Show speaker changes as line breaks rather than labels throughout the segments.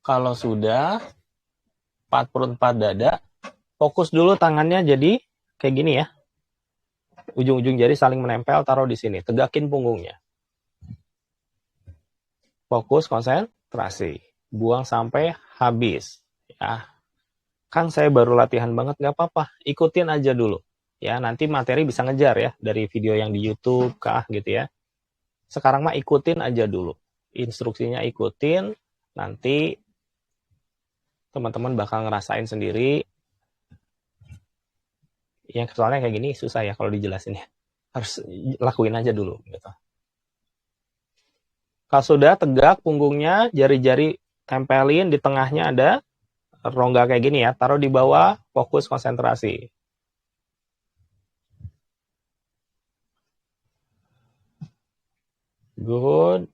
Kalau sudah 4/4 dada, fokus dulu tangannya jadi kayak gini ya. Ujung-ujung jari saling menempel, taruh di sini. Tegakin punggungnya. Fokus, konsentrasi. Buang sampai habis. Ya, Kang saya baru latihan banget, nggak apa-apa. Ikutin aja dulu. Ya, nanti materi bisa ngejar ya dari video yang di YouTube kah gitu ya. Sekarang mah ikutin aja dulu. Instruksinya ikutin, nanti teman-teman bakal ngerasain sendiri. Yang soalnya kayak gini susah ya kalau dijelasin ya. Harus lakuin aja dulu gitu. Kalau sudah tegak punggungnya, jari-jari tempelin, di tengahnya ada rongga kayak gini ya. Taruh di bawah, fokus konsentrasi. Good.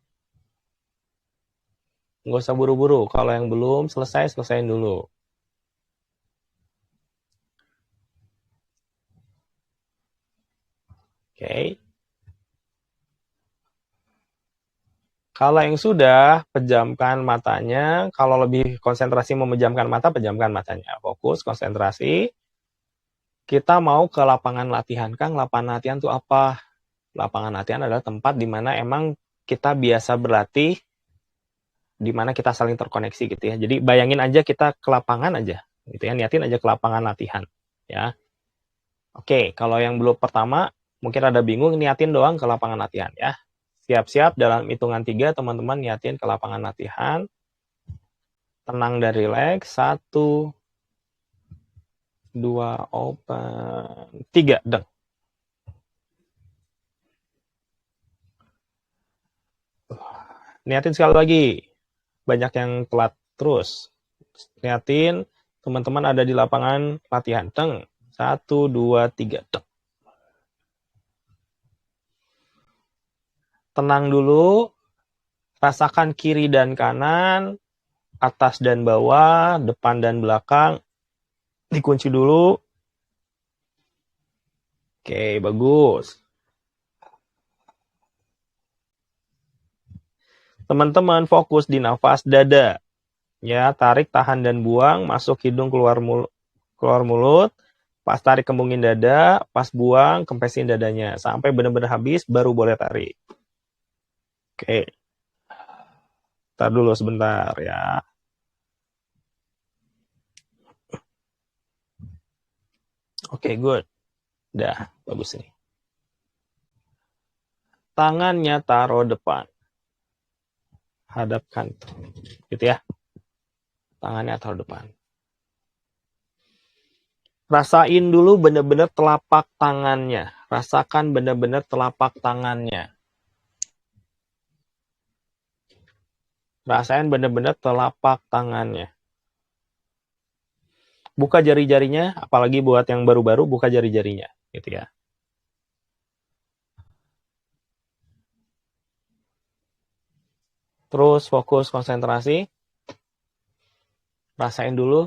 Nggak usah buru-buru. Kalau yang belum selesai, selesaiin dulu. Oke. Kalau yang sudah, pejamkan matanya. Kalau lebih konsentrasi memejamkan mata, pejamkan matanya. Fokus, konsentrasi. Kita mau ke lapangan latihan. Kang, lapangan latihan itu apa? Lapangan latihan adalah tempat di mana emang kita biasa berlatih, di mana kita saling terkoneksi gitu ya. Jadi bayangin aja kita ke lapangan aja, gitu ya. Niatin aja ke lapangan latihan, ya. Oke, kalau yang belum pertama, mungkin ada bingung, niatin doang ke lapangan latihan ya. Siap-siap dalam hitungan 3, teman-teman niatin ke lapangan latihan. Tenang dan relax. 1, 2, open. 3, deng. Niatin sekali lagi. Banyak yang telat terus. Niatin, teman-teman ada di lapangan latihan. Deng. 1, 2, 3, deng. Tenang dulu. Rasakan kiri dan kanan, atas dan bawah, depan dan belakang. Dikunci dulu. Oke, bagus. Teman-teman fokus di nafas dada. Ya, tarik, tahan, dan buang. Masuk hidung, keluar mulut. Pas tarik, kembungin dada. Pas buang, kempesin dadanya. Sampai benar-benar habis, baru boleh tarik. Oke. Ntar dulu sebentar ya. Oke, good. Udah, bagus nih. Tangannya taruh depan. Hadapkan. Gitu ya. Tangannya taruh depan. Rasain dulu benar-benar telapak tangannya. Rasakan benar-benar telapak tangannya. Rasain benar-benar telapak tangannya. Buka jari-jarinya, apalagi buat yang baru-baru, buka jari-jarinya, gitu ya. Terus fokus konsentrasi. Rasain dulu.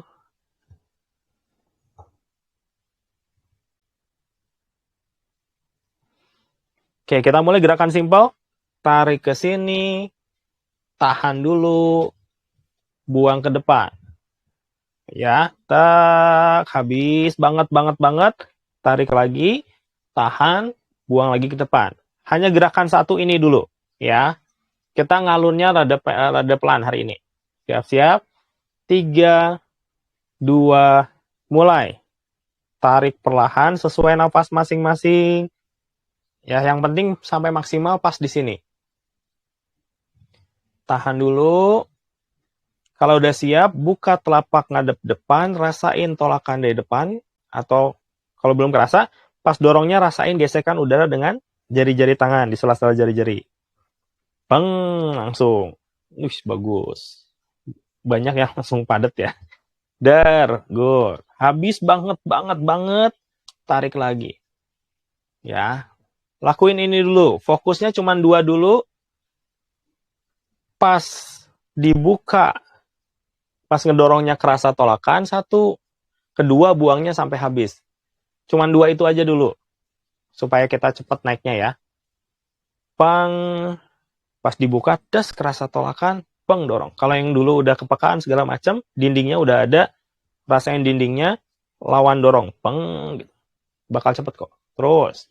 Oke, kita mulai gerakan simpel. Tarik ke sini, tahan dulu, buang ke depan. Ya, tak, habis banget. Tarik lagi, tahan, buang lagi ke depan. Hanya gerakan satu ini dulu, ya. Kita ngalurnya rada pelan hari ini. Siap-siap. 3, 2, mulai. Tarik perlahan sesuai nafas masing-masing. Ya, yang penting sampai maksimal pas di sini. Tahan dulu. Kalau udah siap, buka telapak ngadep depan, rasain tolakan dari depan, atau kalau belum kerasa, pas dorongnya rasain gesekan udara dengan jari-jari tangan di sela-sela jari-jari. Bang, langsung. Bagus. Banyak yang langsung padat ya. Dar, good. Habis banget. Tarik lagi. Ya, lakuin ini dulu. Fokusnya cuma 2 dulu. Pas dibuka, pas ngedorongnya kerasa tolakan, 1. Kedua, buangnya sampai habis. Cuman 2 itu aja dulu. Supaya kita cepat naiknya ya. Bang, pas dibuka, das kerasa tolakan. peng, dorong. Kalau yang dulu udah kepekaan segala macam, dindingnya udah ada, rasain dindingnya, lawan dorong, peng, gitu. Bakal cepet kok. Terus,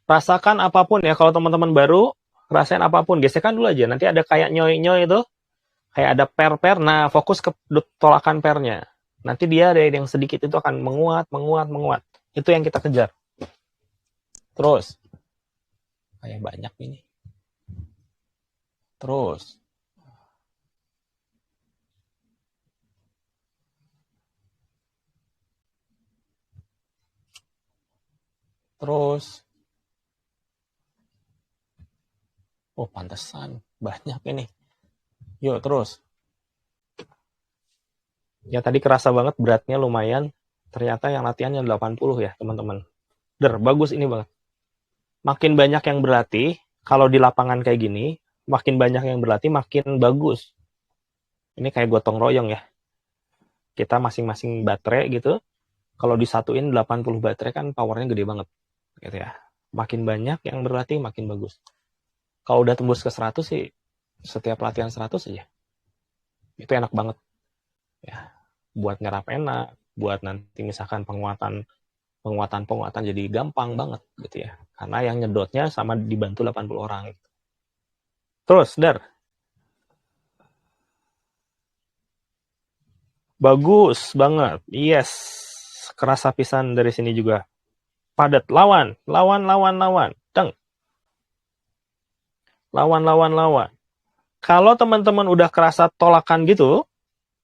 rasakan apapun ya, kalau teman-teman baru, rasain apapun, gesekan dulu aja, nanti ada kayak nyoy-nyoy itu, kayak ada per-per, nah fokus ke tolakan pernya. Nanti dia dari yang sedikit itu akan menguat, menguat, menguat. Itu yang kita kejar. Terus, kayak banyak ini. Terus, oh pantesan, banyak ini. Yuk, terus. Ya tadi kerasa banget beratnya lumayan. Ternyata yang latihannya 80 ya, teman-teman. Bagus ini banget. Makin banyak yang berlatih, kalau di lapangan kayak gini, makin banyak yang berlatih, makin bagus. Ini kayak gotong royong ya. Kita masing-masing baterai gitu, kalau disatuin 80 baterai kan powernya gede banget. Gitu ya. Makin banyak yang berlatih, makin bagus. Kalau udah tembus ke 100 sih, setiap latihan 100 aja. Itu enak banget. Ya, buat nyerap enak, buat nanti misalkan penguatan jadi gampang banget gitu ya. Karena yang nyedotnya sama dibantu 80 orang. Terus, bagus banget. Yes. Kerasa pisan dari sini juga. Padat. Lawan. Deng. Lawan. Kalau teman-teman udah kerasa tolakan gitu,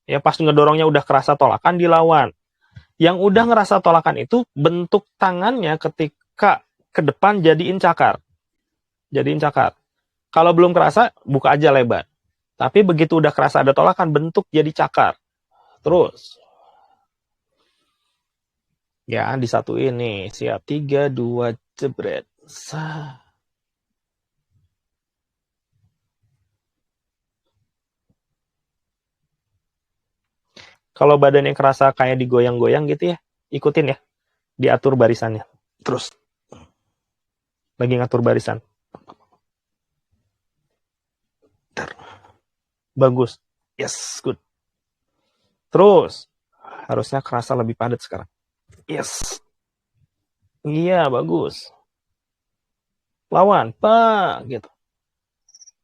ya pas ngedorongnya udah kerasa tolakan, dilawan. Yang udah ngerasa tolakan itu bentuk tangannya ketika ke depan jadiin cakar. Kalau belum kerasa, buka aja lebar. Tapi begitu udah kerasa ada tolakan, bentuk jadi cakar. Terus. Ya, disatuin nih. Siap. 3, 2, jebret. Kalau badannya kerasa kayak digoyang-goyang gitu ya, ikutin ya. Diatur barisannya. Terus. Lagi ngatur barisan. Bagus. Yes, good. Terus. Harusnya kerasa lebih padat sekarang. Yes. Iya, bagus. Lawan. Gitu.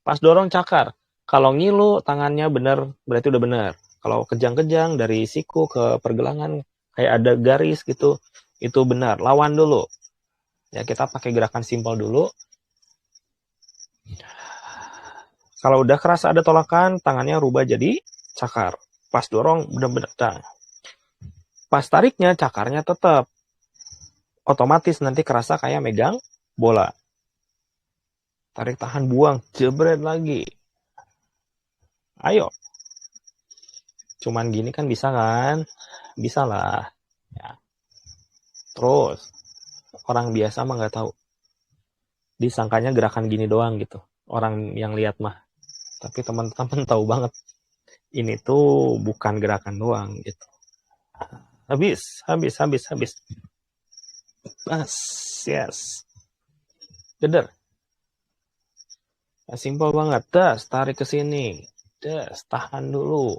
Pas dorong cakar. Kalau ngilu tangannya benar, berarti udah benar. Kalau kejang-kejang dari siku ke pergelangan, kayak ada garis gitu, itu benar. Lawan dulu. Ya, kita pakai gerakan simpel dulu. Kalau udah kerasa ada tolakan, tangannya rubah jadi cakar. Pas dorong, benar-benar. Pas tariknya, cakarnya tetap. Otomatis nanti kerasa kayak megang bola. Tarik, tahan, buang. Jebret lagi. Ayo. Cuman gini kan bisa kan? Bisa lah. Ya. Terus. Orang biasa mah nggak tahu. Disangkanya gerakan gini doang gitu. Orang yang lihat mah. Tapi teman-teman tahu banget. Ini tuh bukan gerakan doang gitu. Habis. Yes. Geder. Ya, simpel banget. Tarik ke sini. Tahan dulu.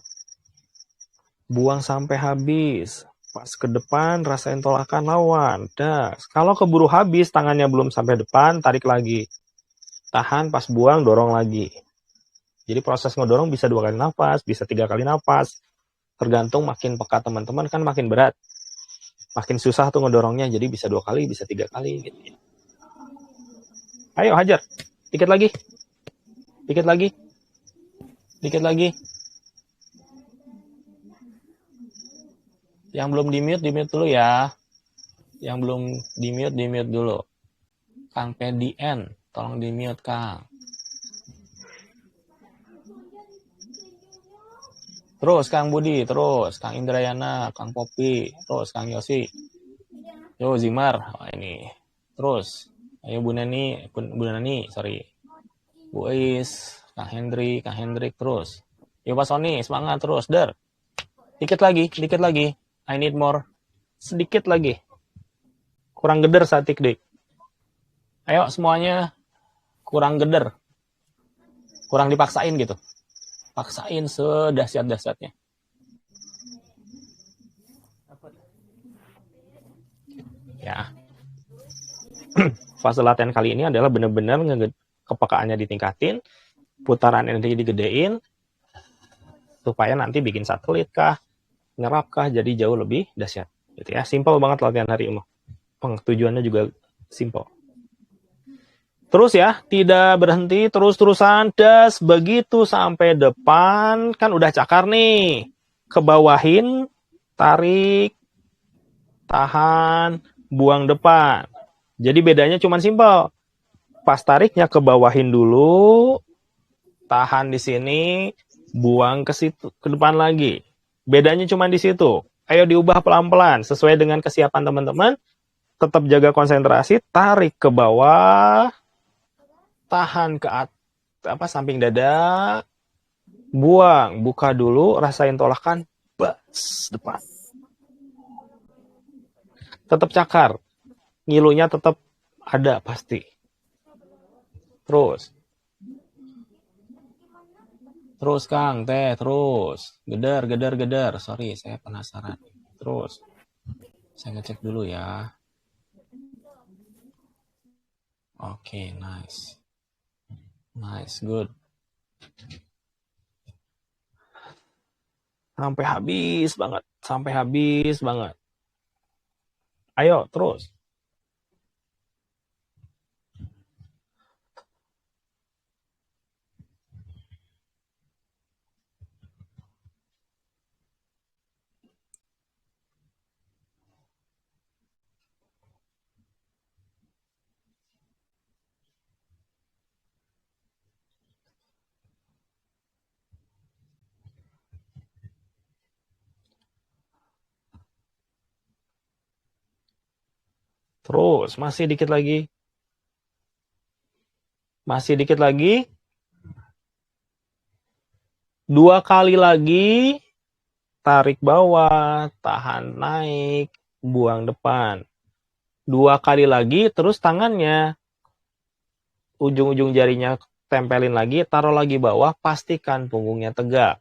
Buang sampai habis. Pas ke depan, rasain tolakan, lawan. Kalau keburu habis, tangannya belum sampai depan, tarik lagi. Tahan, pas buang, dorong lagi. Jadi proses ngedorong bisa 2 kali nafas, bisa 3 kali nafas. Tergantung makin peka teman-teman kan makin berat. Makin susah tuh ngedorongnya, jadi bisa 2 kali, bisa 3 kali. Gitu. Ayo, hajar. Dikit lagi. Yang belum di-mute dulu ya. Yang belum di-mute dulu. Kang PDN, tolong di-mute, Kang. Terus Kang Budi, terus Kang Indrayana, Kang Popi, terus Kang Yosi. Yo Zimar, ini. Terus, ayo Bu Nani, sorry. Bu Ais, Kang Hendrik, terus. Yo Pak Sony, semangat terus, Dikit lagi. I need more. Sedikit lagi. Kurang geder satik dik. Ayo semuanya. kurang geder, kurang dipaksain gitu. Paksain sedahsyat-dahsyatnya. Ya. Fase latihan kali ini adalah benar-benar kepekaannya ditingkatin, putaran energi digedein, supaya nanti bikin satelit kah, nyerap kah, jadi jauh lebih dahsyat. Gitu ya. Simple banget latihan hari ini. Tujuannya juga simple. Terus ya, tidak berhenti, terus-terusan, das, begitu sampai depan, kan udah cakar nih. Kebawahin, tarik, tahan, buang depan. Jadi bedanya cuma simpel. Pas tariknya kebawahin dulu, tahan di sini, buang ke situ, ke depan lagi. Bedanya cuma di situ. Ayo diubah pelan-pelan, sesuai dengan kesiapan teman-teman. Tetap jaga konsentrasi, tarik ke bawah, tahan ke atas, samping dada, buang, buka dulu, rasain tolakan, bas, depan. Tetap cakar, ngilunya tetap ada pasti. Terus Kang, teh, terus, geder, sorry, saya penasaran. Terus, saya ngecek dulu ya. Oke, nice, good. Sampai habis banget. Ayo, terus. Terus, masih dikit lagi. Dua kali lagi, tarik bawah, tahan naik, buang depan. Dua kali lagi, terus tangannya, ujung-ujung jarinya tempelin lagi, taruh lagi bawah, pastikan punggungnya tegak.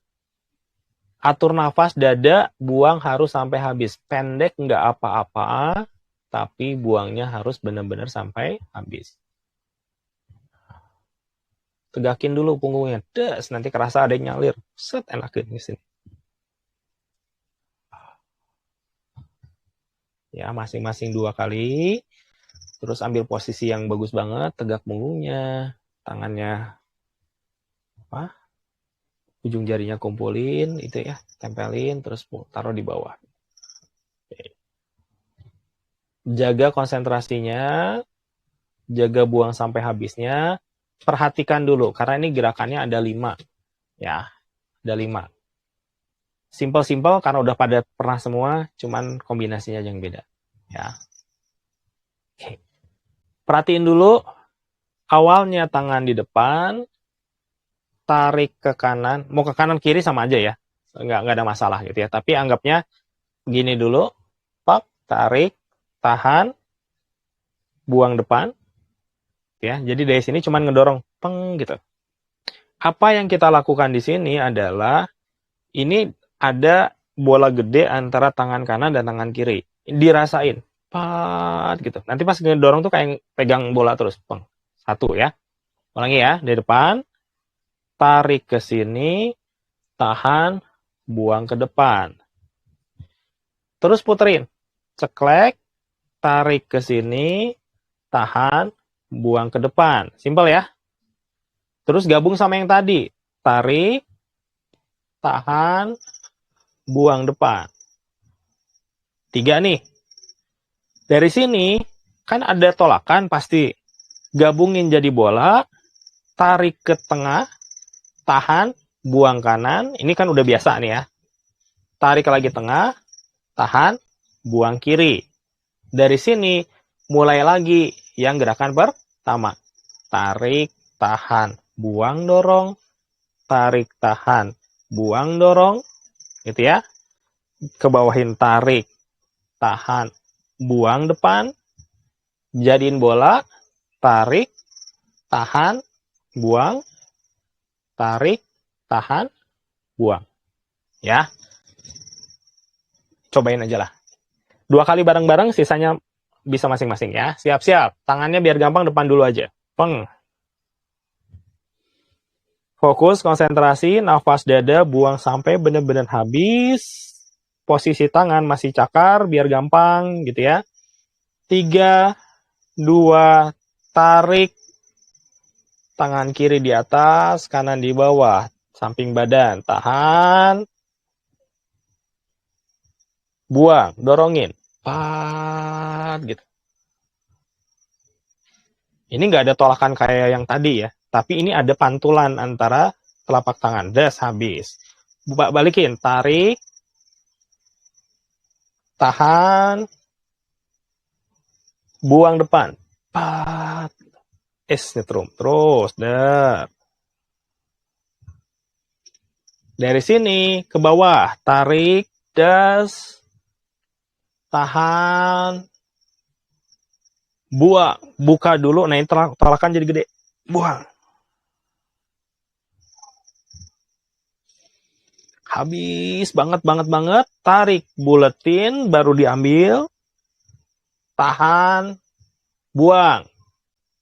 Atur nafas, dada, buang harus sampai habis. Pendek nggak apa-apa, tapi buangnya harus benar-benar sampai habis. Tegakin dulu punggungnya, des, nanti kerasa ada yang nyalir, set, enakin di sini. Ya, masing-masing 2 kali. Terus ambil posisi yang bagus banget, tegak punggungnya, tangannya ujung jarinya kumpulin, itu ya, tempelin, terus taruh di bawah. Jaga konsentrasinya, jaga buang sampai habisnya, perhatikan dulu, karena ini gerakannya ada 5. Ya, ada 5. Simple karena udah pada pernah semua, cuman kombinasinya yang beda. Ya. Oke. Perhatiin dulu, awalnya tangan di depan, tarik ke kanan, mau ke kanan kiri sama aja ya, nggak ada masalah gitu ya. Tapi anggapnya gini dulu, pop, tarik, tahan, buang depan, ya. Jadi dari sini cuma ngedorong, peng gitu. Apa yang kita lakukan di sini adalah ini ada bola gede antara tangan kanan dan tangan kiri, dirasain, pat gitu. Nanti pas ngedorong tuh kayak pegang bola terus, peng. 1 ya. Ulangi ya, dari depan, tarik ke sini, tahan, buang ke depan. Terus puterin, ceklek, tarik ke sini, tahan, buang ke depan. Simpel ya. Terus gabung sama yang tadi, tarik, tahan, buang depan. 3 nih. Dari sini, kan ada tolakan pasti. Gabungin jadi bola, tarik ke tengah, tahan, buang kanan. Ini kan udah biasa nih ya. Tarik lagi tengah, tahan, buang kiri. Dari sini, mulai lagi yang gerakan pertama. Tarik, tahan, buang, dorong. Tarik, tahan, buang, dorong. Gitu ya. Kebawahin tarik, tahan, buang depan. Jadiin bola, tarik, tahan, buang, tarik, tahan, buang. Ya, cobain aja lah. 2 kali bareng-bareng, sisanya bisa masing-masing ya. Siap-siap. Tangannya biar gampang depan dulu aja. Peng. Fokus, konsentrasi, nafas dada, buang sampai benar-benar habis. Posisi tangan masih cakar, biar gampang gitu ya. 3, 2, tarik. Tangan kiri di atas, kanan di bawah. Samping badan, tahan. Buang, dorongin. Pat, gitu. Ini nggak ada tolakan kayak yang tadi ya. Tapi ini ada pantulan antara telapak tangan. Das, habis. Balikin, tarik. Tahan. Buang depan. Pat. Nyetrum. Terus, dar. Dari sini ke bawah. Tarik. Das. Tahan. Buang. Buka dulu. Nah, ini tolakan jadi gede. Buang. Habis banget. Tarik. Buletin. Baru diambil. Tahan. Buang.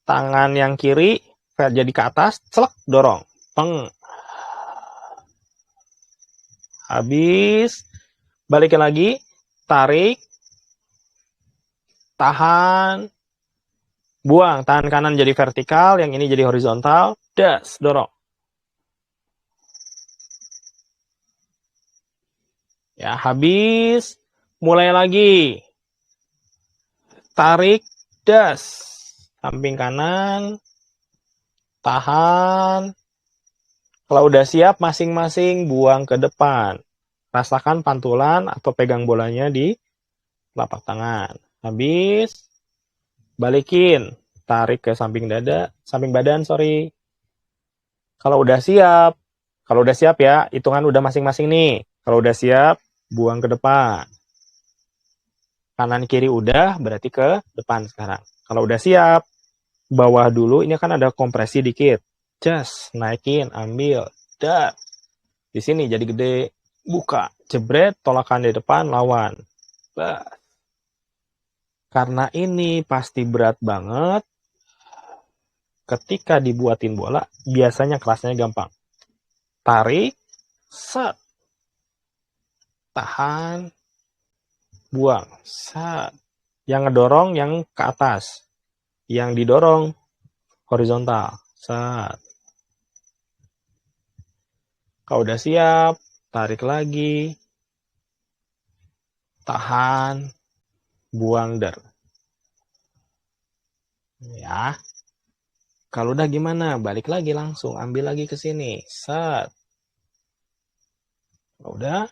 Tangan yang kiri. Jadi ke atas. Celek. Dorong. Peng. Habis. Balikin lagi. Tarik. Tahan. Buang, tangan kanan jadi vertikal, yang ini jadi horizontal. Das, dorong. Ya, habis. Mulai lagi. Tarik, das. Samping kanan. Tahan. Kalau udah siap, masing-masing buang ke depan. Rasakan pantulan atau pegang bolanya di telapak tangan. Habis. Balikin. Tarik ke samping dada. Samping badan, sorry. Kalau udah siap ya, hitungan udah masing-masing nih. Kalau udah siap, buang ke depan. Kanan kiri udah, berarti ke depan sekarang. Kalau udah siap, bawah dulu, ini kan ada kompresi dikit. Just naikin, ambil, dar. Di sini jadi gede, buka, jebret, tolakan di depan, lawan. Bah. Karena ini pasti berat banget, ketika dibuatin bola, biasanya kerasnya gampang. Tarik, set. Tahan, buang, set. Yang ngedorong yang ke atas. Yang didorong horizontal, set. Kalau udah siap, tarik lagi. Tahan, buang, der. Ya. Kalau udah gimana? Balik lagi langsung, ambil lagi ke sini. Set. Udah,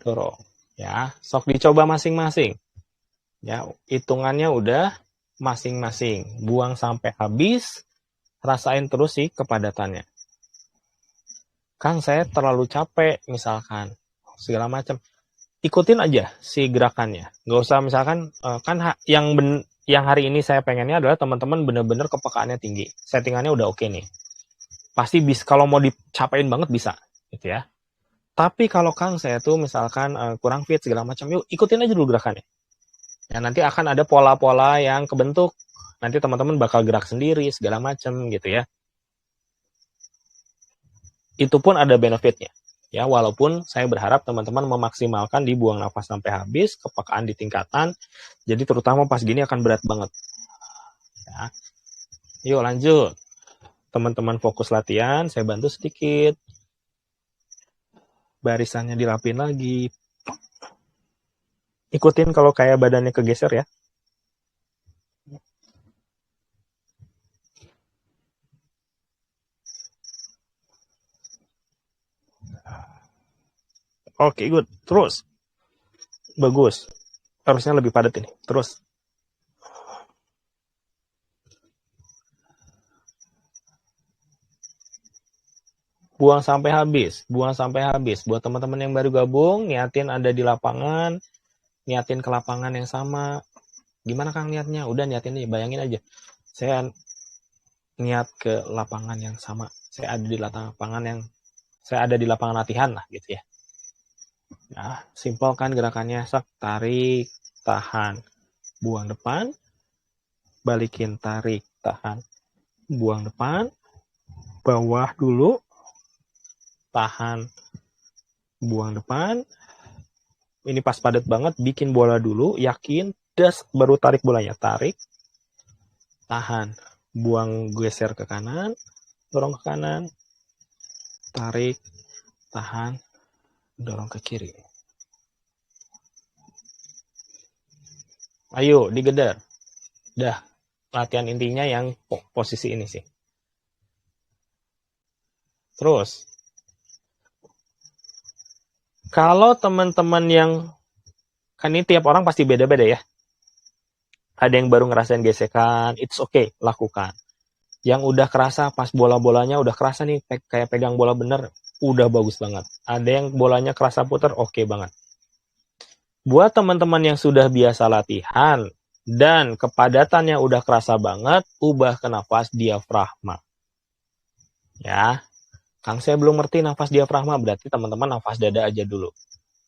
dorong. Ya, sok dicoba masing-masing. Ya, hitungannya udah masing-masing. Buang sampai habis, rasain terus sih kepadatannya. Kang, saya terlalu capek, misalkan. Segala macam. Ikutin aja si gerakannya. Nggak usah misalkan, kan yang hari ini saya pengennya adalah teman-teman bener-bener kepekaannya tinggi. Settingannya udah oke nih. Pasti bisa, kalau mau dicapain banget bisa. Gitu ya. Tapi kalau Kang saya tuh misalkan kurang fit segala macam, yuk ikutin aja dulu gerakannya. Ya, nanti akan ada pola-pola yang kebentuk. Nanti teman-teman bakal gerak sendiri segala macam gitu ya. Itu pun ada benefitnya. Ya, walaupun saya berharap teman-teman memaksimalkan dibuang nafas sampai habis, kepekaan di tingkatan. Jadi terutama pas gini akan berat banget. Ya. Yuk lanjut. Teman-teman fokus latihan, saya bantu sedikit. Barisannya dirapin lagi. Ikutin kalau kayak badannya kegeser ya. Oke, good. Terus. Bagus. Harusnya lebih padat ini. Terus. Buang sampai habis. Buang sampai habis. Buat teman-teman yang baru gabung, niatin ada di lapangan, niatin ke lapangan yang sama. Gimana Kang niatnya? Udah niatin nih, bayangin aja. Saya niat ke lapangan yang sama. Saya ada di lapangan latihan lah gitu ya. Nah, simpelkan gerakannya, tarik, tahan, buang depan, balikin, tarik, tahan, buang depan, bawah dulu, tahan, buang depan. Ini pas padat banget, bikin bola dulu, yakin, das, baru tarik bolanya, tarik, tahan, buang, geser ke kanan, dorong ke kanan, tarik, tahan, dorong ke kiri. Ayo, digedar. Dah, latihan intinya yang posisi ini sih. Terus, kalau teman-teman yang, kan ini tiap orang pasti beda-beda ya. Ada yang baru ngerasain gesekan, it's okay, lakukan. Yang udah kerasa pas bola-bolanya udah kerasa nih, kayak pegang bola bener, udah bagus banget. Ada yang bolanya kerasa puter, oke banget. Buat teman-teman yang sudah biasa latihan dan kepadatannya udah kerasa banget, ubah ke nafas diafragma. Ya, Kang saya belum ngerti nafas diafragma, berarti teman-teman nafas dada aja dulu.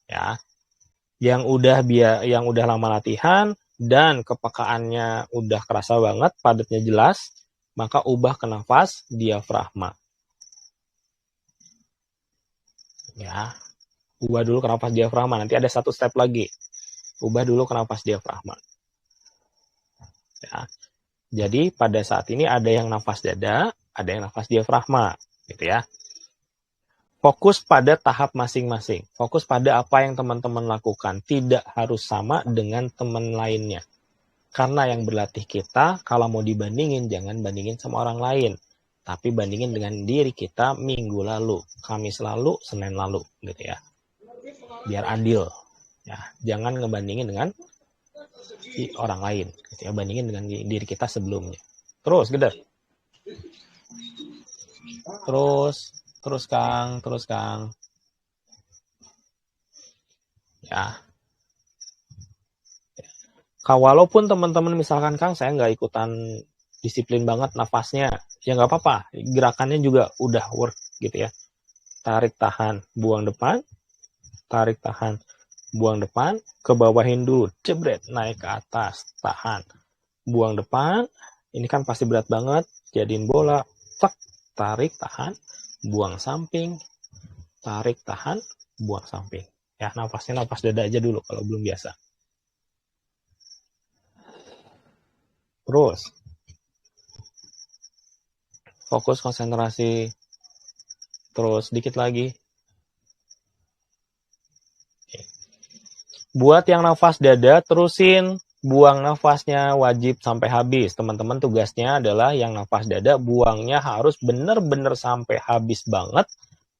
Ya, yang udah lama latihan dan kepekaannya udah kerasa banget, padatnya jelas, maka ubah ke nafas diafragma. Ya, ubah dulu ke nafas diafragma. Nanti ada satu step lagi. Ubah dulu ke nafas diafragma. Ya. Jadi pada saat ini ada yang nafas dada, ada yang nafas diafragma, gitu ya. Fokus pada tahap masing-masing. Fokus pada apa yang teman-teman lakukan. Tidak harus sama dengan teman lainnya. Karena yang berlatih kita, kalau mau dibandingin, jangan bandingin sama orang lain. Tapi bandingin dengan diri kita minggu lalu, Kamis lalu, Senin lalu, gitu ya. Biar adil. Ya, jangan ngebandingin dengan orang lain, gitu ya. Bandingin dengan diri kita sebelumnya. Terus, geder. Terus Kang. Ya. Walaupun teman-teman misalkan Kang, saya nggak ikutan disiplin banget nafasnya, ya nggak apa-apa. Gerakannya juga udah work gitu ya. Tarik tahan, buang depan, tarik tahan, buang depan, ke bawahin dulu, jebret, naik ke atas, tahan, buang depan. Ini kan pasti berat banget, jadiin bola, cek, tarik tahan, buang samping, tarik tahan, buang samping. Ya, nafasnya nafas dada aja dulu kalau belum biasa. Terus fokus konsentrasi, terus dikit lagi. Buat yang nafas dada, terusin buang nafasnya wajib sampai habis. Teman-teman tugasnya adalah yang nafas dada, buangnya harus bener-bener sampai habis banget,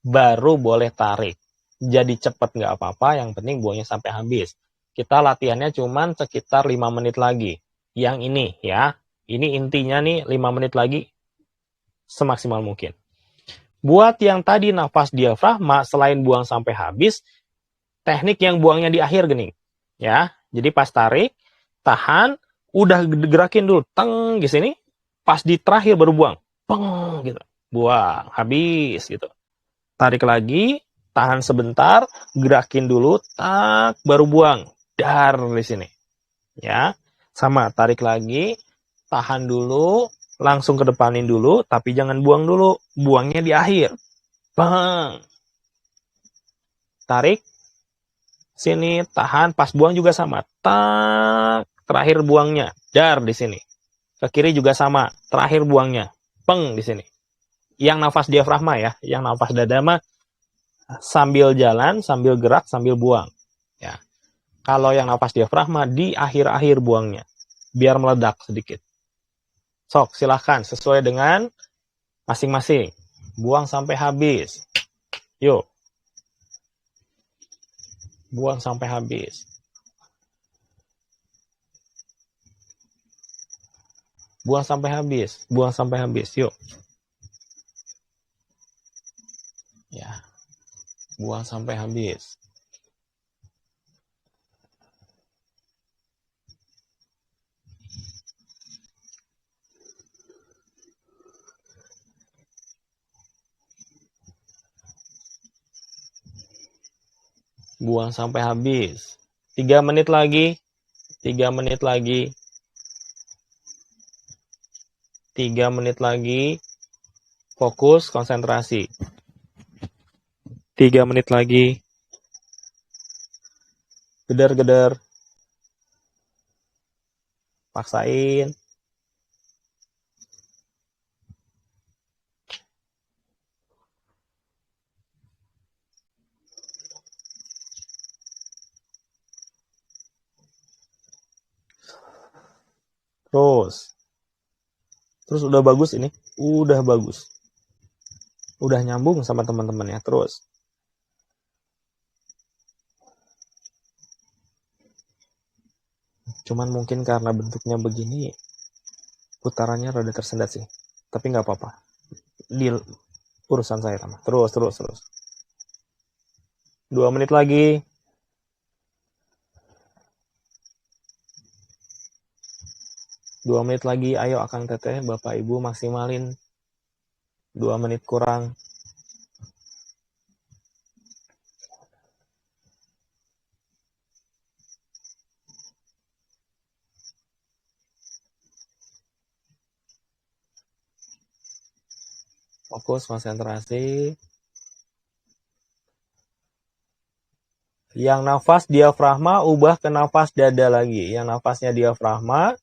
baru boleh tarik. Jadi cepet nggak apa-apa, yang penting buangnya sampai habis. Kita latihannya cuman sekitar 5 menit lagi. Yang ini ya, ini intinya nih 5 menit lagi semaksimal mungkin. Buat yang tadi nafas diafragma, selain buang sampai habis, teknik yang buangnya di akhir gini. Ya, jadi pas tarik, tahan, udah gerakin dulu, teng di sini, pas di terakhir baru buang. Peng gitu. Buang, habis gitu. Tarik lagi, tahan sebentar, gerakin dulu, tak baru buang. Dar di sini. Ya. Sama, tarik lagi, tahan dulu, langsung kedepanin dulu, tapi jangan buang dulu. Buangnya di akhir. Bang. Tarik, sini, tahan, pas buang juga sama. Tak, terakhir buangnya. Dar di sini. Ke kiri juga sama, terakhir buangnya. Peng di sini. Yang nafas diafragma ya, yang nafas dada mah sambil jalan, sambil gerak, sambil buang. Ya. Kalau yang nafas diafragma di akhir-akhir buangnya. Biar meledak sedikit. Sok, silahkan sesuai dengan masing-masing. Buang sampai habis. Yuk. Buang sampai habis. Buang sampai habis. Buang sampai habis. Yuk. Ya. Buang sampai habis. Buang sampai habis. 3 menit lagi. 3 menit lagi. 3 menit lagi. Fokus, konsentrasi. 3 menit lagi. Gedar-gedar. Paksain. Terus udah bagus ini. Udah bagus. Udah nyambung sama teman-temannya. Terus. Cuman mungkin karena bentuknya begini, putarannya rada tersendat sih. Tapi nggak apa-apa. Di urusan saya sama. Terus. 2 menit lagi. 2 menit lagi. Ayo Akang Teteh, Bapak Ibu maksimalin. 2 menit kurang. Fokus, konsentrasi. Yang nafas diafragma, ubah ke nafas dada lagi. Yang nafasnya diafragma,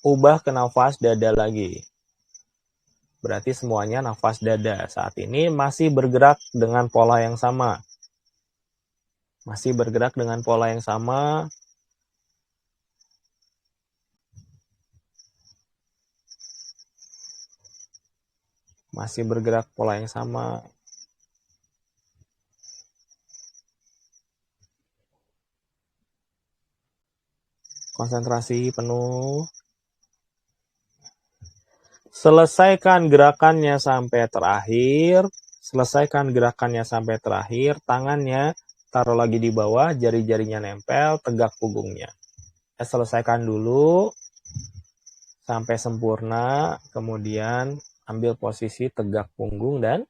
ubah ke nafas dada lagi. Berarti semuanya nafas dada. Saat ini masih bergerak dengan pola yang sama. Masih bergerak dengan pola yang sama. Masih bergerak pola yang sama. Konsentrasi penuh. Selesaikan gerakannya sampai terakhir. Selesaikan gerakannya sampai terakhir. Tangannya taruh lagi di bawah, jari-jarinya nempel, tegak punggungnya. Selesaikan dulu sampai sempurna, kemudian ambil posisi tegak punggung dan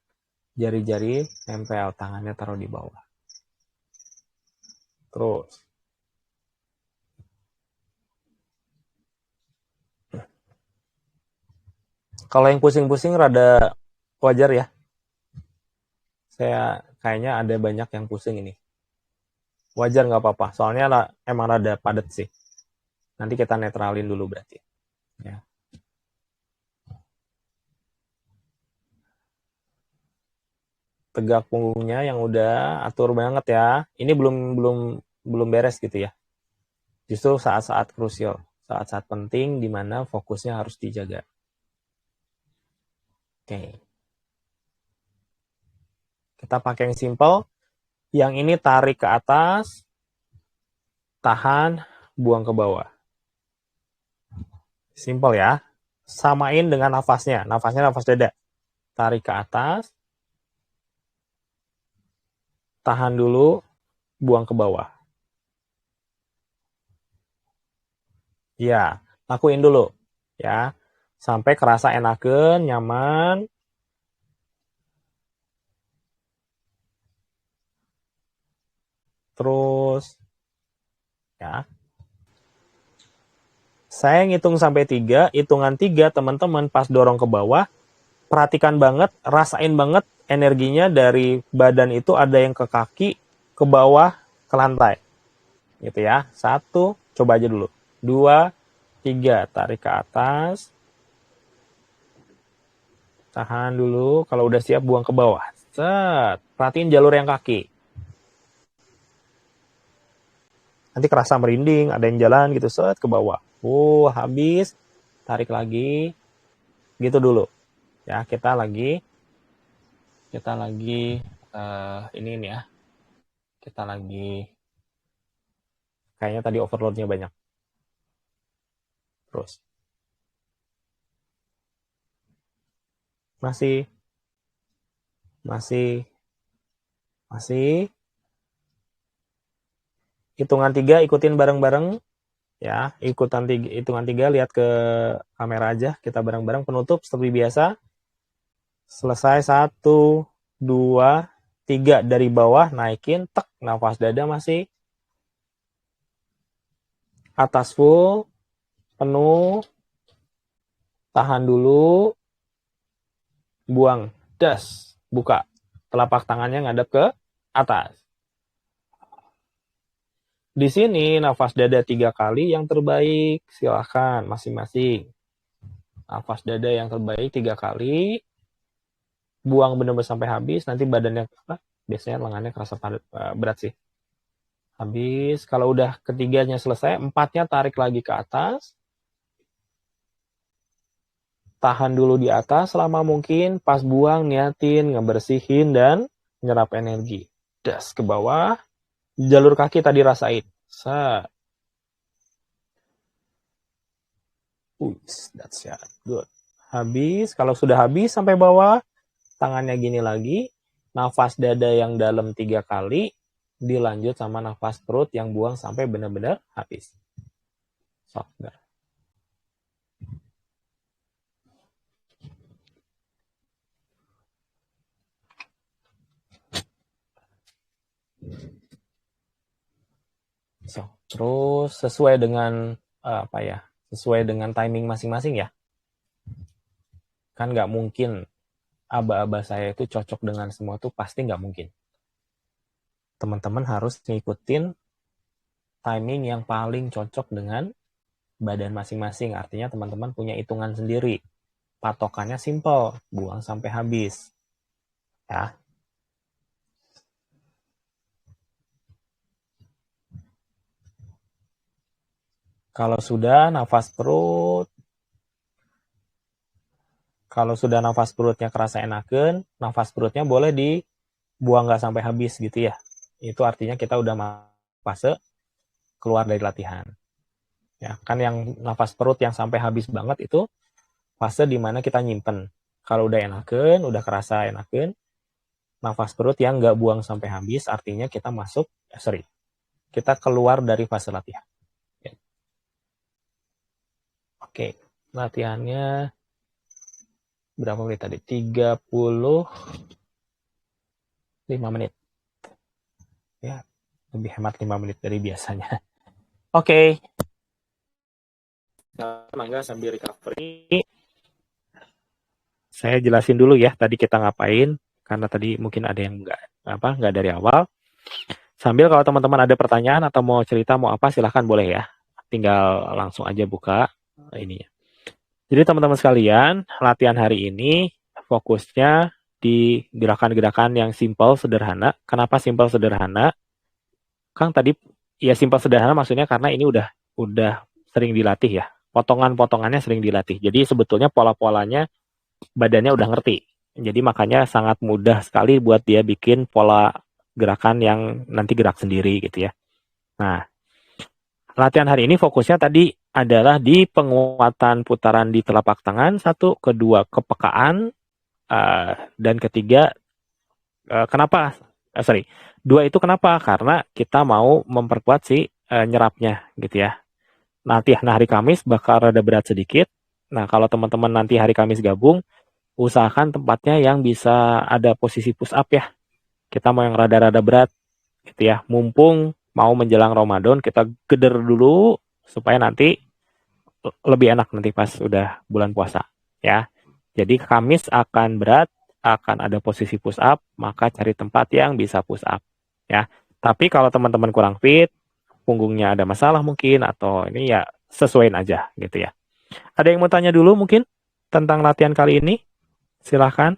jari-jari nempel, tangannya taruh di bawah. Terus. Kalau yang pusing-pusing rada wajar ya. Saya kayaknya ada banyak yang pusing ini. Wajar nggak apa-apa, soalnya emang rada padat sih. Nanti kita netralin dulu berarti. Ya. Tegak punggungnya yang udah atur banget ya. Ini belum beres gitu ya. Justru saat-saat krusial, saat-saat penting di mana fokusnya harus dijaga. Oke. Kita pakai yang simple. Yang ini tarik ke atas, tahan, buang ke bawah. Simple ya. Samain dengan nafasnya. Nafasnya nafas dada. Tarik ke atas, tahan dulu, buang ke bawah. Ya, lakuin dulu. Ya, sampai kerasa enakan, nyaman. Terus, ya. Saya ngitung sampai 3, hitungan 3 teman-teman pas dorong ke bawah, perhatikan banget, rasain banget energinya dari badan itu ada yang ke kaki, ke bawah, ke lantai. Gitu ya. 1, coba aja dulu. 2, 3, tarik ke atas. Tahan dulu, kalau udah siap buang ke bawah. Set, perhatiin jalur yang kaki. Nanti kerasa merinding, ada yang jalan gitu, set ke bawah. Habis, tarik lagi. Gitu dulu. Ya, kita lagi ini ya. Kita lagi kayaknya tadi overloadnya banyak. Terus. Masih. Hitungan 3 ikutin bareng-bareng. Ya, hitungan 3 lihat ke kamera aja. Kita bareng-bareng penutup seperti biasa. Selesai 1, 2, 3 dari bawah, naikin, tek, nafas dada masih atas full, penuh, tahan dulu, buang, das, buka. Telapak tangannya ngadep ke atas. Di sini nafas dada 3 kali yang terbaik, silahkan masing-masing. Nafas dada yang terbaik 3 kali, buang benar-benar sampai habis, nanti badannya biasanya lengannya kerasa berat sih. Habis, kalau udah ketiganya selesai, 4-nya tarik lagi ke atas, tahan dulu di atas selama mungkin, pas buang niatin ngebersihin dan nyerap energi. Das ke bawah, jalur kaki tadi rasain. Set. That's it. Good. Habis, kalau sudah habis sampai bawah, tangannya gini lagi, nafas dada yang dalam 3 kali, dilanjut sama nafas perut yang buang sampai benar-benar habis. Sebentar. Terus sesuai dengan sesuai dengan timing masing-masing ya. Kan nggak mungkin aba-aba saya itu cocok dengan semua tuh, pasti nggak mungkin. Teman-teman harus ngikutin timing yang paling cocok dengan badan masing-masing. Artinya teman-teman punya hitungan sendiri. Patokannya simple, buang sampai habis. Ya. Kalau sudah nafas perutnya kerasa enakan, nafas perutnya boleh dibuang nggak sampai habis gitu ya. Itu artinya kita udah fase keluar dari latihan. Ya, kan yang nafas perut yang sampai habis banget itu fase dimana kita nyimpen. Kalau udah enakan, udah kerasa enakan, nafas perut yang nggak buang sampai habis artinya kita kita keluar dari fase latihan. Ya. Oke, latihannya berapa menit tadi? 35 menit. Ya, lebih hemat 5 menit dari biasanya. Oke. Mangga sambil recovery. Saya jelasin dulu ya, tadi kita ngapain, karena tadi mungkin ada yang nggak dari awal. Sambil kalau teman-teman ada pertanyaan atau mau cerita mau apa, silahkan boleh ya. Tinggal langsung aja buka ini. Jadi teman-teman sekalian, latihan hari ini fokusnya di gerakan-gerakan yang simple, sederhana. Kenapa simple, sederhana? Kang tadi ya simple, sederhana maksudnya karena ini udah sering dilatih ya. Potongan-potongannya sering dilatih. Jadi sebetulnya pola-polanya badannya udah ngerti. Jadi makanya sangat mudah sekali buat dia bikin pola gerakan yang nanti gerak sendiri gitu ya. Nah, latihan hari ini fokusnya tadi adalah di penguatan putaran di telapak tangan, 1, kedua kepekaan, dan ketiga kenapa? 2 itu kenapa? Karena kita mau memperkuat si nyerapnya gitu ya. Nanti hari Kamis bakal rada berat sedikit. Nah, kalau teman-teman nanti hari Kamis gabung, usahakan tempatnya yang bisa ada posisi push up ya. Kita mau yang rada-rada berat gitu ya. Mumpung mau menjelang Ramadan, kita geder dulu supaya nanti lebih enak nanti pas udah bulan puasa ya. Jadi Kamis akan berat, akan ada posisi push up, maka cari tempat yang bisa push up ya. Tapi kalau teman-teman kurang fit, punggungnya ada masalah mungkin atau ini ya sesuaiin aja gitu ya. Ada yang mau tanya dulu mungkin tentang latihan kali ini? Silahkan.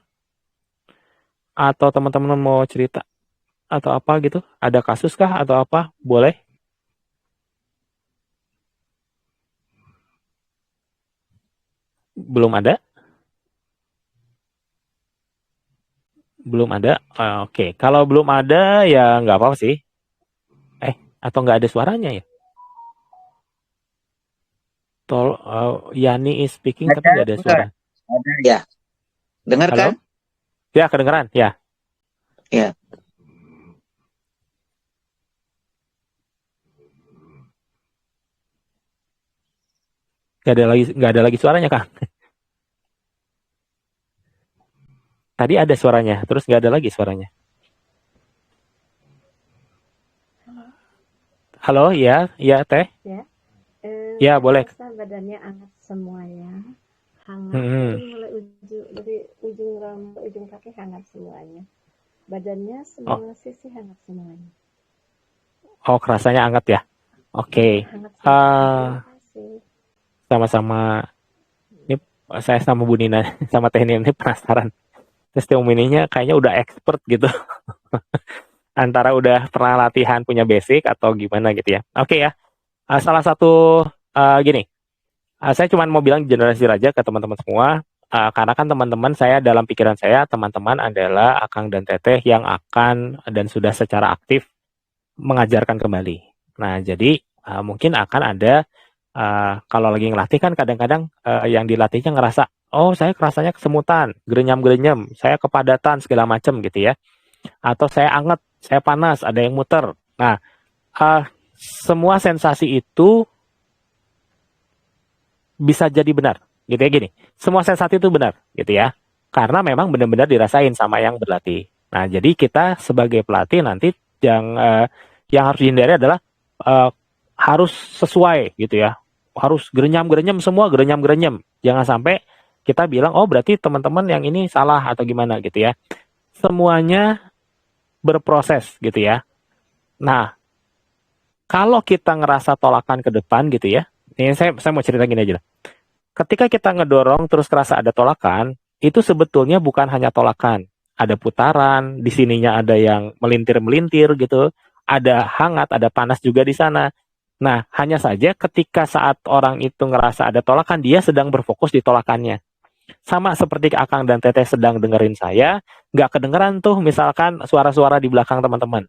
Atau teman-teman mau cerita atau apa gitu? Ada kasus kah atau apa? Boleh. Belum ada? Belum ada? Oke. Kalau belum ada ya nggak apa-apa sih. Atau nggak ada suaranya ya? Yani is speaking tapi nggak ada suara.
Ada ya. Dengar kan?
Ya, kedengeran ya.
Ya.
Nggak ada lagi suaranya, Kang. Tadi ada suaranya, terus nggak ada lagi suaranya. Halo, ya, ya Teh.
Ya,
Ya,
saya
boleh.
merasa badannya hangat semua ya. Hangat
Hmm.
dari mulai ujung rambut, ujung kaki hangat semuanya. Badannya
Oh,
semua sisi hangat semuanya.
oh, kerasanya hangat ya.
Ya,
Oke.
hangat semuanya.
Eh,
Terima kasih.
sama-sama. Ini saya sama Bu Nina, sama Teh Nina ini penasaran. Testimoninya kayaknya udah expert gitu. Antara udah pernah latihan punya basic atau gimana gitu ya. Oke ya. Salah satu gini. Saya cuma mau bilang generasi aja ke teman-teman semua. Karena kan teman-teman saya dalam pikiran saya, teman-teman adalah Akang dan Teteh yang akan dan sudah secara aktif mengajarkan kembali. Nah, jadi mungkin akan ada kalau lagi ngelatih kan kadang-kadang yang dilatihnya ngerasa, oh saya kerasanya kesemutan, gerenyam-gerenyam, saya kepadatan segala macam gitu ya. Atau saya anget, saya panas, ada yang muter. Nah, uh, semua sensasi itu bisa jadi benar, gitu ya gini. Semua sensasi itu benar, gitu ya. Karena memang benar-benar dirasain sama yang berlatih. Nah, jadi kita sebagai pelatih nanti yang harus dihindari adalah uh, harus sesuai, gitu ya. Harus gerenyam-gerenyam semua, gerenyam-gerenyam. Jangan sampai kita bilang, oh berarti teman-teman yang ini salah atau gimana gitu ya. Semuanya berproses gitu ya. Nah, kalau kita ngerasa tolakan ke depan gitu ya, ini saya mau cerita gini aja lah. Ketika kita ngedorong terus kerasa ada tolakan, itu sebetulnya bukan hanya tolakan. Ada putaran, di sininya ada yang melintir-melintir gitu, ada hangat, ada panas juga di sana. Nah, hanya saja ketika saat orang itu ngerasa ada tolakan, dia sedang berfokus di tolakannya. Sama seperti Akang dan Teteh sedang dengerin saya, nggak kedengeran tuh misalkan suara-suara di belakang teman-teman.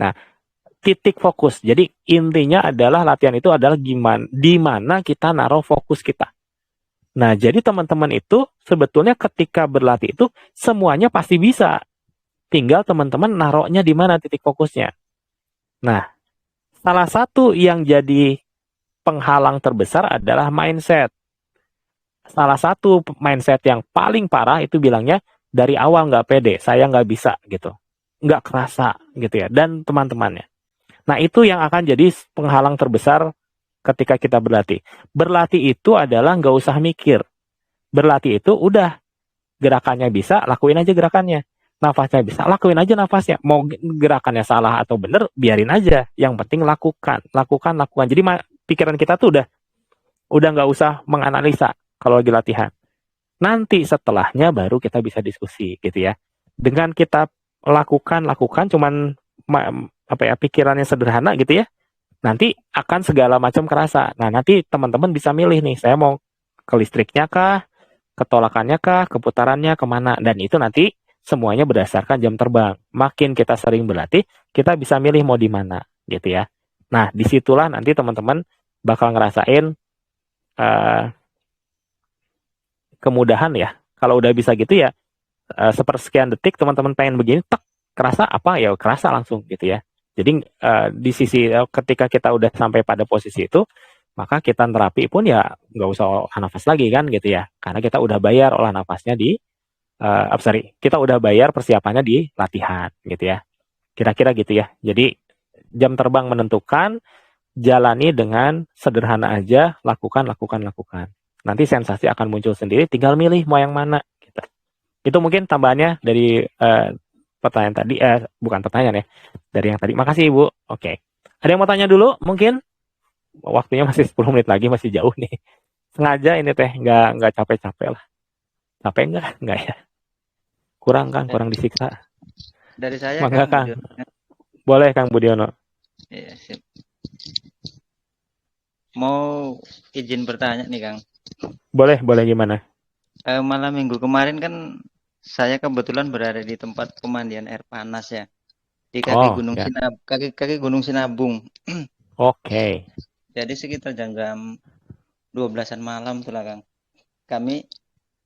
Nah, titik fokus. Jadi intinya adalah latihan itu adalah gimana, di mana kita naruh fokus kita. Nah, jadi teman-teman itu sebetulnya ketika berlatih itu semuanya pasti bisa. Tinggal teman-teman naruhnya di mana titik fokusnya. Nah, salah satu yang jadi penghalang terbesar adalah mindset. Salah satu mindset yang paling parah itu bilangnya dari awal nggak pede, saya nggak bisa gitu. Nggak kerasa gitu ya. Dan teman-temannya. Nah, itu yang akan jadi penghalang terbesar ketika kita berlatih. Berlatih itu adalah nggak usah mikir. Berlatih itu udah gerakannya bisa, lakuin aja gerakannya. Nafasnya bisa, lakuin aja nafasnya. Mau gerakannya salah atau bener, biarin aja. Yang penting lakukan, lakukan, lakukan. Jadi pikiran kita tuh udah nggak usah menganalisa kalau lagi latihan. Nanti setelahnya baru kita bisa diskusi gitu ya. Dengan kita lakukan, cuman apa ya pikirannya sederhana gitu ya. Nanti akan segala macam kerasa. Nah, nanti teman-teman bisa milih nih, saya mau ke listriknya kah, ketolakannya kah, keputarannya kemana. Dan itu nanti semuanya berdasarkan jam terbang. Makin kita sering berlatih, kita bisa milih mau di mana gitu ya. Nah, disitulah nanti teman-teman bakal ngerasain uh, kemudahan ya. Kalau udah bisa gitu ya, sepersekian detik teman-teman pengen begini, tak kerasa apa ya kerasa langsung gitu ya. Jadi di sisi ketika kita udah sampai pada posisi itu, maka kita terapi pun ya nggak usah olah nafas lagi kan gitu ya, karena kita udah bayar olah nafasnya di kita udah bayar persiapannya di latihan gitu ya. Kira-kira gitu ya. Jadi jam terbang menentukan, jalani dengan sederhana aja, lakukan, lakukan, lakukan. Nanti sensasi akan muncul sendiri, tinggal milih mau yang mana. Gitu. Itu mungkin tambahannya dari pertanyaan tadi, bukan pertanyaan ya, dari yang tadi. Makasih Ibu. Oke. Ada yang mau tanya dulu? Mungkin waktunya masih 10 menit lagi, masih jauh nih. Sengaja ini teh, nggak capek-capek lah. Capek nggak? Nggak ya. Kurang Kang, kurang disiksa.
Dari saya
Mangga
Kang
Kang.
Budiono.
Boleh Kang Budiono.
Iya, sip. Mau izin bertanya nih Kang.
Boleh, boleh gimana?
Malam minggu kemarin kan saya kebetulan berada di tempat pemandian air panas ya. Di kaki
Oh,
Gunung
ya.
kaki Gunung Sinabung.
Oke.
Jadi sekitar jam 12-an malam tuh lah Kang. Kami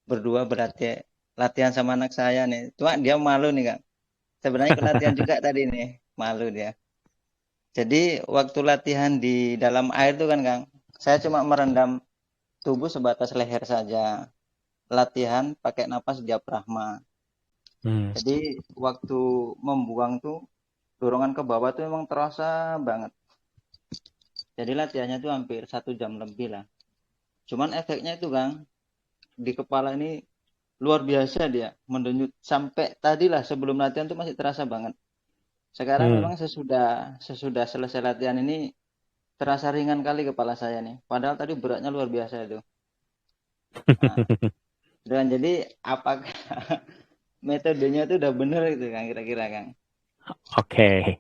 berdua berlatih latihan sama anak saya nih. Cuma dia malu nih Kang. Sebenarnya ikut latihan juga tadi nih. Malu dia. Jadi waktu latihan di dalam air tuh kan Kang. Saya cuma merendam tubuh sebatas leher saja. Latihan pakai napas diafragma.
Hmm.
Jadi waktu membuang tuh dorongan ke bawah tuh memang terasa banget. Jadi latihannya itu hampir 1 jam lebih lah. Cuman efeknya itu Kang, di kepala ini luar biasa dia, mendenyut sampai tadi lah sebelum latihan tuh masih terasa banget. Sekarang
Hmm.
memang sesudah selesai latihan ini terasa ringan kali kepala saya nih. Padahal tadi beratnya luar biasa itu. Nah, jadi apakah metodenya itu udah bener itu Kang kira-kira Kang?
Oke.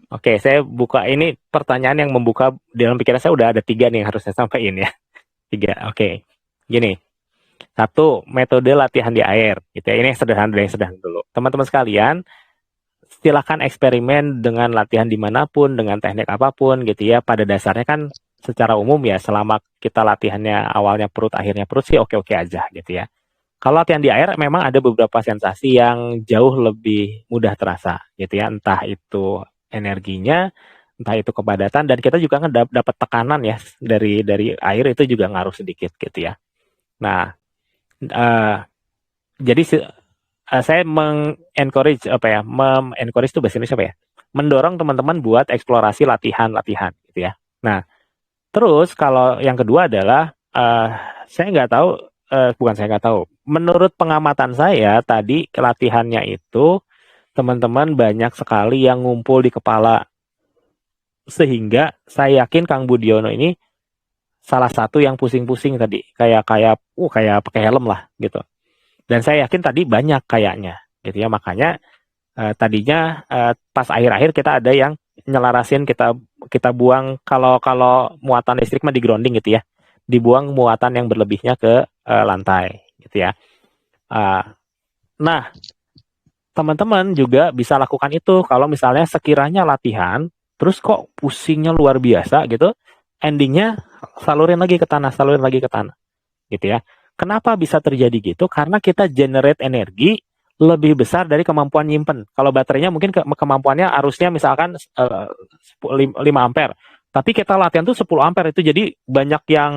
Oke, saya buka ini pertanyaan yang membuka dalam pikiran saya udah ada 3 nih yang harus saya sampaikan ya. 3. Oke. Gini. 1, metode latihan di air. Gitu ya. Ini yang sederhana dulu. Teman-teman sekalian, silakan eksperimen dengan latihan dimanapun, dengan teknik apapun gitu ya. Pada dasarnya kan secara umum ya, selama kita latihannya awalnya perut, akhirnya perut sih oke-oke aja gitu ya. Kalau latihan di air memang ada beberapa sensasi yang jauh lebih mudah terasa gitu ya. Entah itu energinya, entah itu kepadatan, dan kita juga kan dapat tekanan ya dari air, itu juga ngaruh sedikit gitu ya. Nah, jadi saya mengencourage mengencourage itu bahasa Indonesia apa ya? Mendorong teman-teman buat eksplorasi latihan-latihan gitu ya. Nah, terus kalau yang kedua adalah saya nggak tahu, bukan saya nggak tahu. Menurut pengamatan saya tadi latihannya itu teman-teman banyak sekali yang ngumpul di kepala, sehingga saya yakin Kang Budiono ini salah satu yang pusing-pusing tadi, kayak pakai helm lah gitu. Dan saya yakin tadi banyak kayaknya gitu ya, makanya tadinya pas akhir-akhir kita ada yang nyelarasin, kita buang, kalau muatan listrik mah di grounding gitu ya, dibuang muatan yang berlebihnya ke lantai gitu ya. Nah, teman-teman juga bisa lakukan itu kalau misalnya sekiranya latihan terus kok pusingnya luar biasa gitu, endingnya salurin lagi ke tanah gitu ya. Kenapa bisa terjadi gitu? Karena kita generate energi lebih besar dari kemampuan nyimpen. Kalau baterainya mungkin kemampuannya arusnya misalkan 5 ampere, tapi kita latihan tuh 10 ampere, itu jadi banyak yang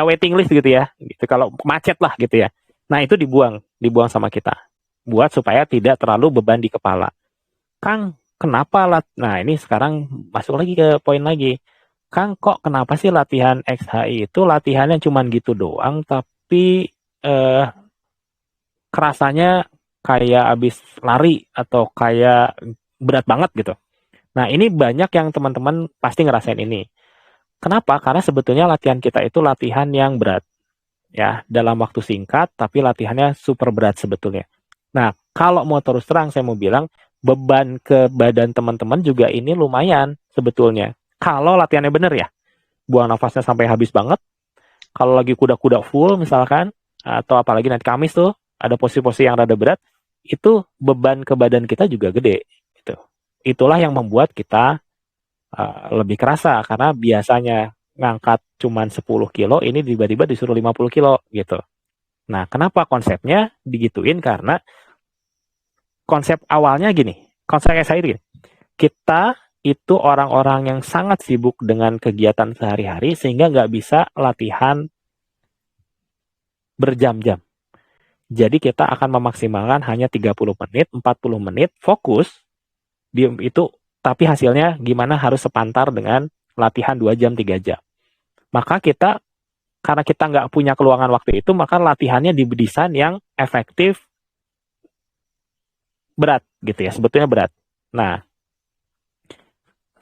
waiting list gitu ya. Gitu kalau macet lah gitu ya. Nah, itu dibuang sama kita buat supaya tidak terlalu beban di kepala. Kang, kenapa Nah, ini sekarang masuk lagi ke poin lagi. Kang, kok kenapa sih latihan XHI itu latihannya cuman gitu doang, tapi kerasanya kayak abis lari atau kayak berat banget gitu. Nah, ini banyak yang teman-teman pasti ngerasain ini. Kenapa? Karena sebetulnya latihan kita itu latihan yang berat. Ya, dalam waktu singkat, tapi latihannya super berat sebetulnya. Nah, kalau mau terus terang, saya mau bilang, beban ke badan teman-teman juga ini lumayan sebetulnya. Kalau latihannya bener ya, buang nafasnya sampai habis banget. Kalau lagi kuda-kuda full misalkan, atau apalagi nanti Kamis tuh, ada posisi-posisi yang rada berat, itu beban ke badan kita juga gede. Gitu. Itulah yang membuat kita lebih kerasa, karena biasanya ngangkat cuman 10 kilo, ini tiba-tiba disuruh 50 kilo gitu. Nah, kenapa konsepnya digituin? Karena konsep awalnya gini, konsep saya itu gini, kita itu orang-orang yang sangat sibuk dengan kegiatan sehari-hari sehingga nggak bisa latihan berjam-jam. Jadi kita akan memaksimalkan hanya 30 menit, 40 menit, fokus di itu, tapi hasilnya gimana harus sepantar dengan latihan 2 jam, 3 jam. Maka kita, karena kita nggak punya keluangan waktu itu, maka latihannya didesain yang efektif, berat gitu ya, sebetulnya berat. Nah,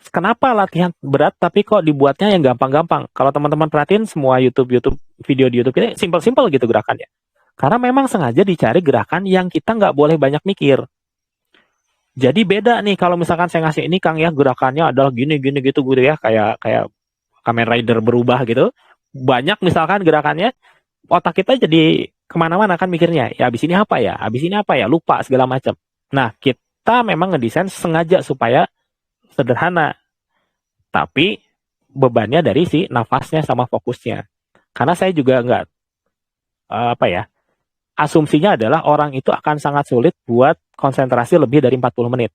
kenapa latihan berat tapi kok dibuatnya yang gampang-gampang? Kalau teman-teman perhatiin semua video di YouTube ini simpel-simpel gitu gerakannya. Karena memang sengaja dicari gerakan yang kita nggak boleh banyak mikir. Jadi beda nih kalau misalkan saya ngasih ini Kang ya, gerakannya adalah gini gitu ya, kayak Kamen Rider berubah gitu. Banyak misalkan gerakannya, otak kita jadi kemana-mana kan mikirnya. Ya abis ini apa ya, lupa segala macam. Nah, kita memang ngedesain sengaja supaya sederhana, tapi bebannya dari si nafasnya sama fokusnya. Karena saya juga nggak, asumsinya adalah orang itu akan sangat sulit buat konsentrasi lebih dari 40 menit.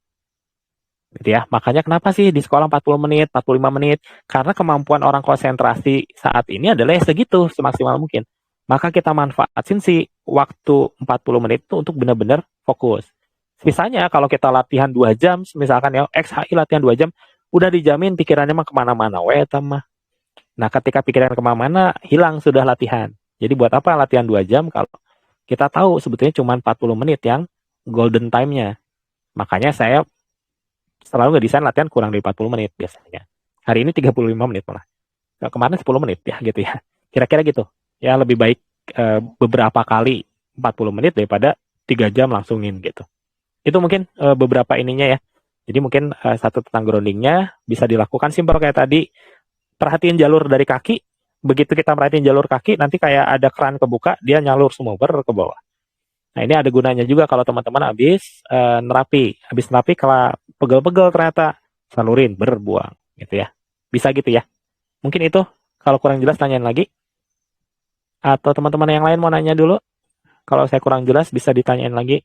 Gitu ya. Makanya kenapa sih di sekolah 40 menit, 45 menit? Karena kemampuan orang konsentrasi saat ini adalah segitu, semaksimal mungkin. Maka kita manfaatin si waktu 40 menit itu untuk benar-benar fokus. Sisanya kalau kita latihan 2 jam, misalkan ya, XHI latihan 2 jam, udah dijamin pikirannya mah kemana-mana, mah. Nah, ketika pikiran kemana-mana, hilang sudah latihan. Jadi buat apa latihan 2 jam kalau kita tahu sebetulnya cuma 40 menit yang golden time-nya. Makanya saya selalu ngedesain latihan kurang dari 40 menit biasanya. Hari ini 35 menit malah. Kemarin 10 menit ya gitu ya. Kira-kira gitu. Ya lebih baik beberapa kali 40 menit daripada 3 jam langsungin gitu. Itu mungkin beberapa ininya ya. Jadi mungkin satu tentang groundingnya bisa dilakukan simpel kayak tadi. Perhatiin jalur dari kaki. Begitu kita perhatiin jalur kaki, nanti kayak ada keran kebuka, dia nyalur semua ke bawah. Nah ini ada gunanya juga kalau teman-teman habis nerapi. Habis nerapi kalau pegel-pegel ternyata salurin, berbuang gitu ya. Bisa gitu ya. Mungkin itu. Kalau kurang jelas tanyain lagi. Atau teman-teman yang lain mau nanya dulu. Kalau saya kurang jelas bisa ditanyain lagi.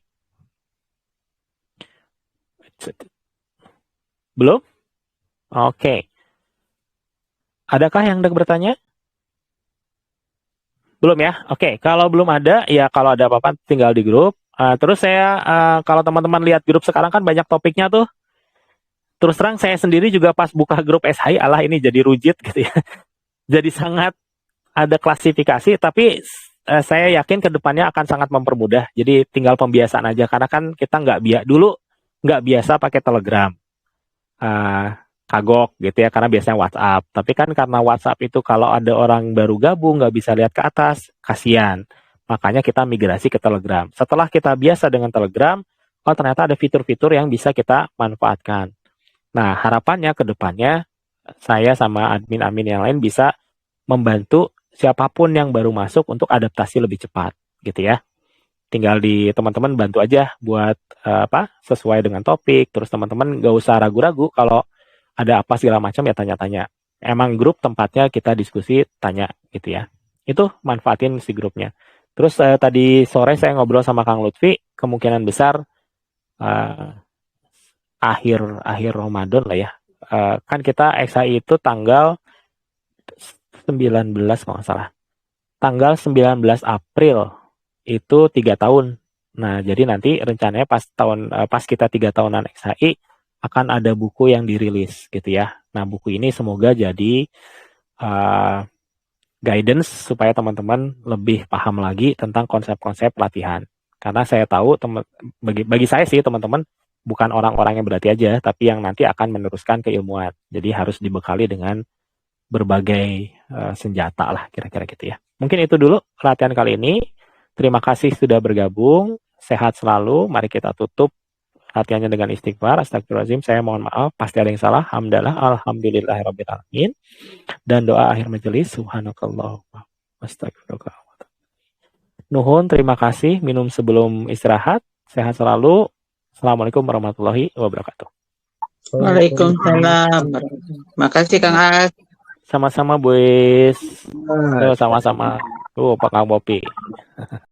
Belum? Oke. Adakah yang hendak bertanya? Belum ya? Oke. Kalau belum ada, ya kalau ada apa-apa tinggal di grup. Terus saya, kalau teman-teman lihat grup sekarang kan banyak topiknya tuh. Terus terang saya sendiri juga pas buka grup SHI, Allah ini jadi rujit gitu ya. Jadi sangat ada klasifikasi, tapi saya yakin ke depannya akan sangat mempermudah. Jadi tinggal pembiasaan aja, karena kan kita dulu nggak biasa pakai Telegram, kagok gitu ya, karena biasanya WhatsApp. Tapi kan karena WhatsApp itu kalau ada orang baru gabung nggak bisa lihat ke atas, kasihan. Makanya kita migrasi ke Telegram. Setelah kita biasa dengan Telegram, oh ternyata ada fitur-fitur yang bisa kita manfaatkan. Nah harapannya ke depannya saya sama admin-admin yang lain bisa membantu siapapun yang baru masuk untuk adaptasi lebih cepat gitu ya. Tinggal di teman-teman bantu aja buat sesuai dengan topik. Terus teman-teman nggak usah ragu-ragu kalau ada apa segala macam ya tanya-tanya. Emang grup tempatnya kita diskusi tanya gitu ya. Itu manfaatin si grupnya. Terus tadi sore saya ngobrol sama Kang Lutfi, kemungkinan besar akhir Ramadan lah ya. Kan kita XI itu tanggal 19 kalau nggak salah. Tanggal 19 April itu 3 tahun. Nah, jadi nanti rencananya pas kita 3 tahunan XHI akan ada buku yang dirilis gitu ya. Nah, buku ini semoga jadi guidance supaya teman-teman lebih paham lagi tentang konsep-konsep latihan. Karena saya tahu bagi saya sih teman-teman bukan orang-orang yang berarti aja, tapi yang nanti akan meneruskan keilmuan. Jadi harus dibekali dengan berbagai senjata lah kira-kira gitu ya. Mungkin itu dulu latihan kali ini. Terima kasih sudah bergabung. Sehat selalu. Mari kita tutup latihannya dengan istighfar. Astagfirullahaladzim. Saya mohon maaf. Pasti ada yang salah. Hamdalah. Alhamdulillahirrabbilalamin. Dan doa akhir majelis. Subhanakallah. Astagfirullah. Nuhun. Terima kasih. Minum sebelum istirahat. Sehat selalu. Assalamualaikum warahmatullahi wabarakatuh.
Waalaikumsalam. Makasih Kang As.
Sama-sama, Boys. Sama-sama. Pak Kang Bopi.